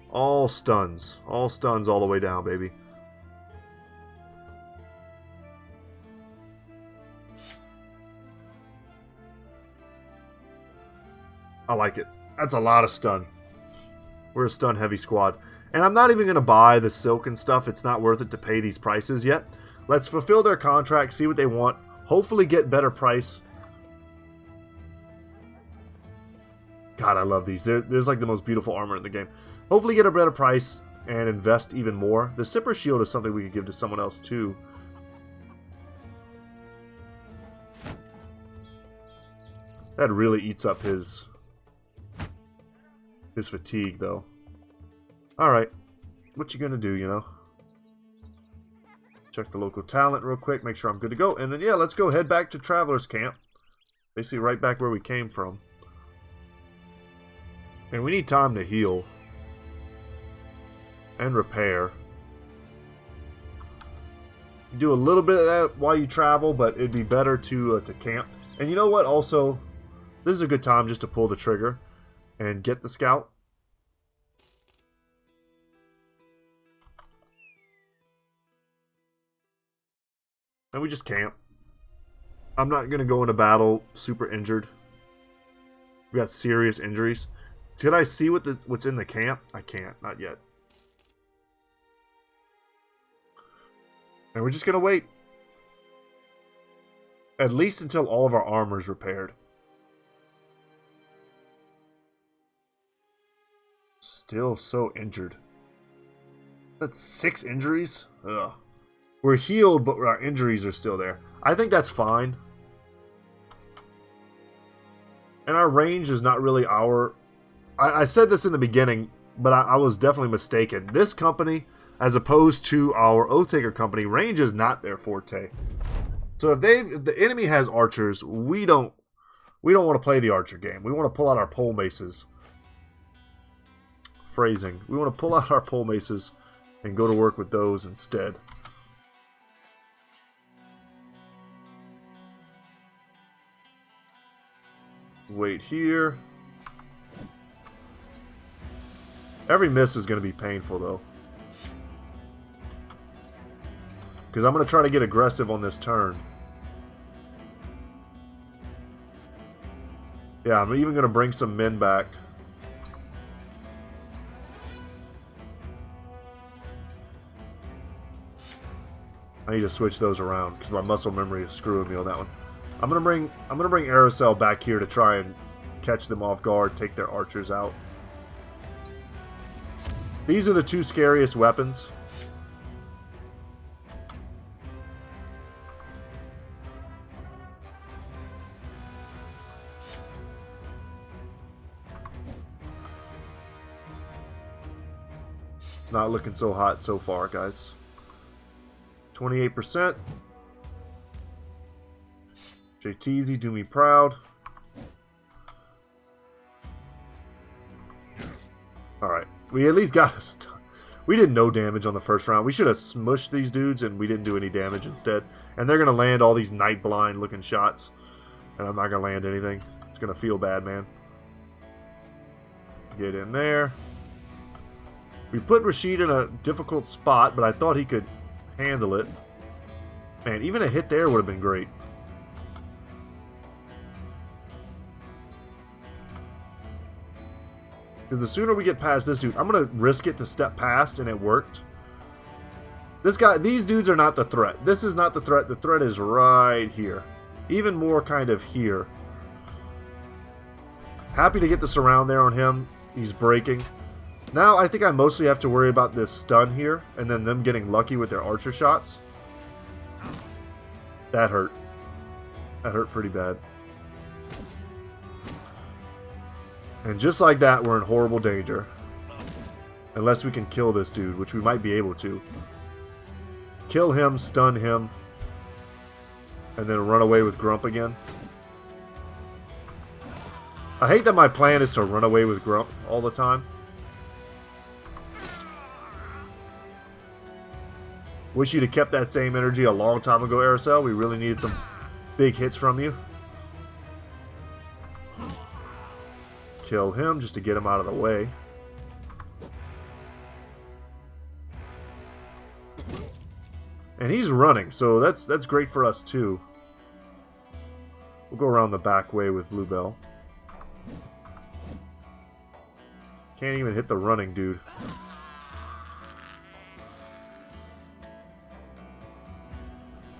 All stuns. All stuns all the way down, baby. I like it. That's a lot of stun. We're a stun heavy squad. And I'm not even going to buy the silk and stuff. It's not worth it to pay these prices yet. Let's fulfill their contract, see what they want. Hopefully get better price. God, I love these. There's like the most beautiful armor in the game. Hopefully get a better price and invest even more. The Sipper Shield is something we could give to someone else too. That really eats up his fatigue, though. Alright. What you gonna do, you know? Check the local talent real quick, make sure I'm good to go. And then, yeah, let's go head back to Traveler's Camp. Basically right back where we came from. And we need time to heal. And repair. You do a little bit of that while you travel, but it'd be better to camp. And you know what, also, this is a good time just to pull the trigger and get the scout. And we just camp. I'm not going to go into battle super injured. We got serious injuries. Could I see what's in the camp? I can't. Not yet. And we're just going to wait. At least until all of our armor is repaired. Still so injured. That's 6 injuries? Ugh. We're healed, but our injuries are still there. I think that's fine. And our range is not really our... I said this in the beginning, but I was definitely mistaken. This company, as opposed to our Oath-Taker company, range is not their forte. So if the enemy has archers, we don't want to play the archer game. We want to pull out our pole maces. Phrasing. We want to pull out our pole maces and go to work with those instead. Wait here. Every miss is going to be painful, though. Because I'm going to try to get aggressive on this turn. Yeah, I'm even going to bring some men back. I need to switch those around because my muscle memory is screwing me on that one. I'm gonna bring Aracel back here to try and catch them off guard, take their archers out. These are the 2 scariest weapons. It's not looking so hot so far, guys. 28%. JTZ, do me proud. Alright. We at least got a stun. We did no damage on the first round. We should have smushed these dudes and we didn't do any damage instead. And they're going to land all these night blind looking shots. And I'm not going to land anything. It's going to feel bad, man. Get in there. We put Rashid in a difficult spot, but I thought he could handle it. Man, even a hit there would have been great. Because the sooner we get past this dude, I'm going to risk it to step past, and it worked. These dudes are not the threat. This is not the threat. The threat is right here. Even more kind of here. Happy to get the surround there on him. He's breaking. Now, I think I mostly have to worry about this stun here, and then them getting lucky with their archer shots. That hurt. That hurt pretty bad. And just like that, we're in horrible danger. Unless we can kill this dude, which we might be able to. Kill him, stun him, and then run away with Grump again. I hate that my plan is to run away with Grump all the time. Wish you'd have kept that same energy a long time ago, Aracel. We really needed some big hits from you. Kill him just to get him out of the way. And he's running, so that's great for us too. We'll go around the back way with Bluebell. Can't even hit the running dude.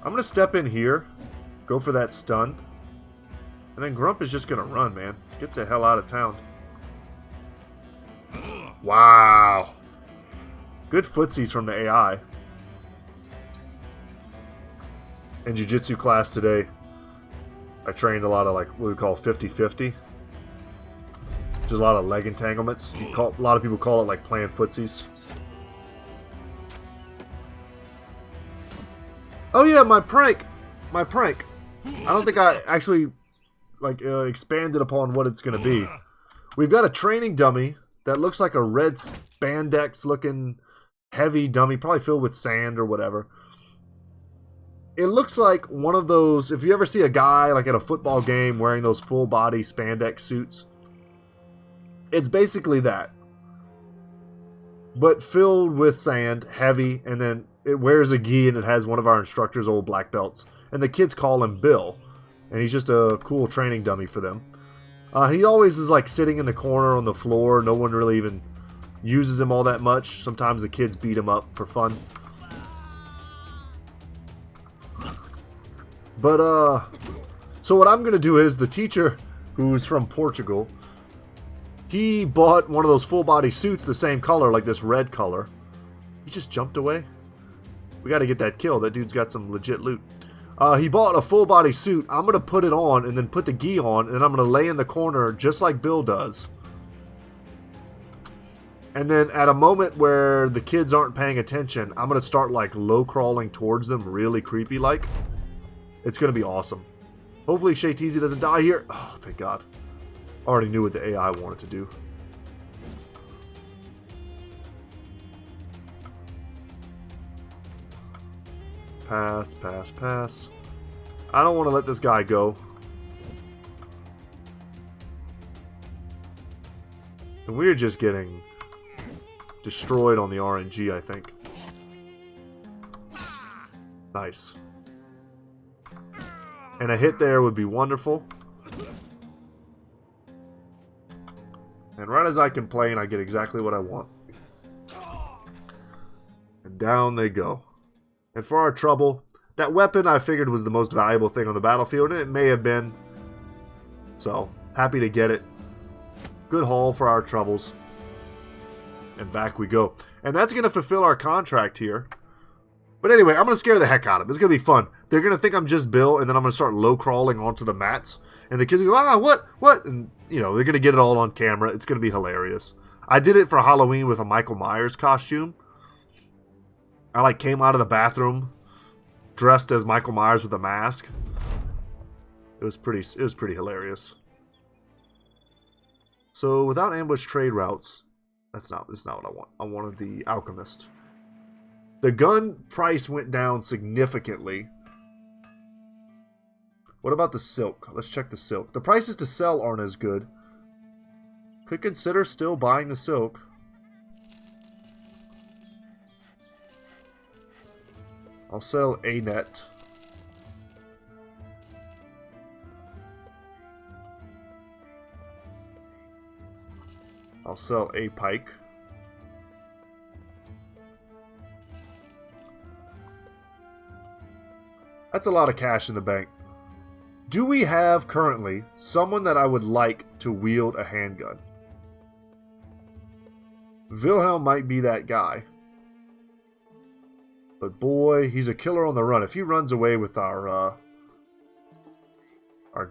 I'm going to step in here, go for that stun, and then Grump is just going to run, man. Get the hell out of town. Wow. Good footsies from the AI. In Jiu-Jitsu class today, I trained a lot of like what we call 50-50. Just a lot of leg entanglements. A lot of people call it like playing footsies. Oh yeah, my prank. My prank. I don't think I actually like expanded upon what it's going to be. We've got a training dummy that looks like a red spandex looking heavy dummy, probably filled with sand or whatever. It looks like one of those, if you ever see a guy like at a football game wearing those full body spandex suits, it's basically that. But filled with sand, heavy, and then it wears a gi and it has one of our instructor's old black belts. And the kids call him Bill. And he's just a cool training dummy for them. He always is like sitting in the corner on the floor. No one really even uses him all that much. Sometimes the kids beat him up for fun. But, so what I'm going to do is the teacher, who's from Portugal, he bought one of those full body suits the same color, like this red color. He just jumped away. We got to get that kill. That dude's got some legit loot. He bought a full body suit. I'm going to put it on and then put the gi on, and I'm going to lay in the corner just like Bill does. And then at a moment where the kids aren't paying attention, I'm going to start like low crawling towards them, really creepy like. It's going to be awesome. Hopefully Shayteezy doesn't die here. Oh, thank God. Already knew what the AI wanted to do. Pass, pass, pass. I don't want to let this guy go. And we're just getting destroyed on the RNG, I think. Nice. And a hit there would be wonderful. And right as I complain, I get exactly what I want. And down they go. And for our trouble, that weapon I figured was the most valuable thing on the battlefield, and it may have been. So, happy to get it. Good haul for our troubles. And back we go. And that's going to fulfill our contract here. But anyway, I'm going to scare the heck out of them. It's going to be fun. They're going to think I'm just Bill, and then I'm going to start low crawling onto the mats. And the kids go, ah, what? And, you know, they're going to get it all on camera. It's going to be hilarious. I did it for Halloween with a Michael Myers costume. I, like, came out of the bathroom dressed as Michael Myers with a mask. It was pretty hilarious. So, without ambush trade routes, that's not what I want. I wanted the Alchemist. The gun price went down significantly. What about the silk? Let's check the silk. The prices to sell aren't as good. Could consider still buying the silk. I'll sell a net. I'll sell a pike. That's a lot of cash in the bank. Do we have currently someone that I would like to wield a handgun? Wilhelm might be that guy. But boy, he's a killer on the run. If he runs away with our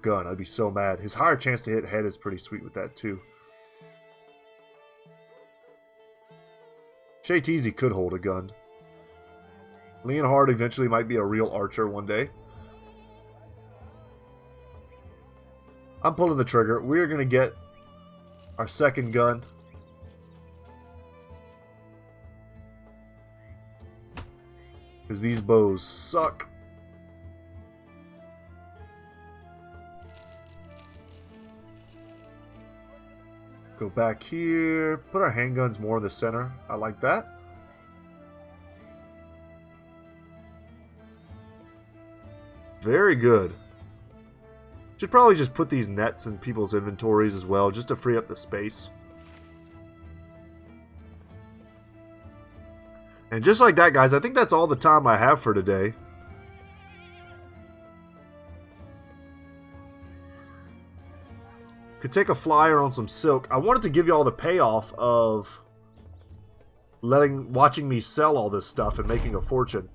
gun, I'd be so mad. His higher chance to hit head is pretty sweet with that too. Shay Teasy could hold a gun. Leonhard eventually might be a real archer one day. I'm pulling the trigger. We're going to get our second gun. Because these bows suck. Go back here. Put our handguns more in the center. I like that. Very good. Should probably just put these nets in people's inventories as well, just to free up the space. And just like that, guys, I think that's all the time I have for today. Could take a flyer on some silk. I wanted to give you all the payoff of watching me sell all this stuff and making a fortune.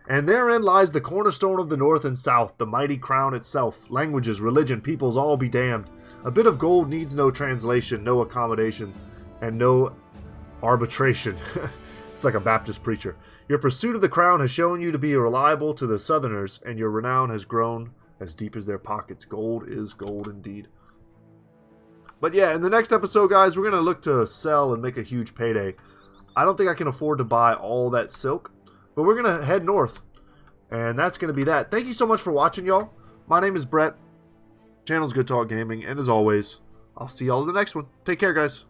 And therein lies the cornerstone of the North and South, the mighty crown itself. Languages, religion, peoples, all be damned. A bit of gold needs no translation, no accommodation, and no arbitration. It's like a Baptist preacher. Your pursuit of the crown has shown you to be reliable to the Southerners, and your renown has grown as deep as their pockets. Gold is gold indeed. But yeah, in the next episode, guys, we're going to look to sell and make a huge payday. I don't think I can afford to buy all that silk, but we're going to head north. And that's going to be that. Thank you so much for watching, y'all. My name is Brett. Channel's Good Talk Gaming. And as always, I'll see y'all in the next one. Take care, guys.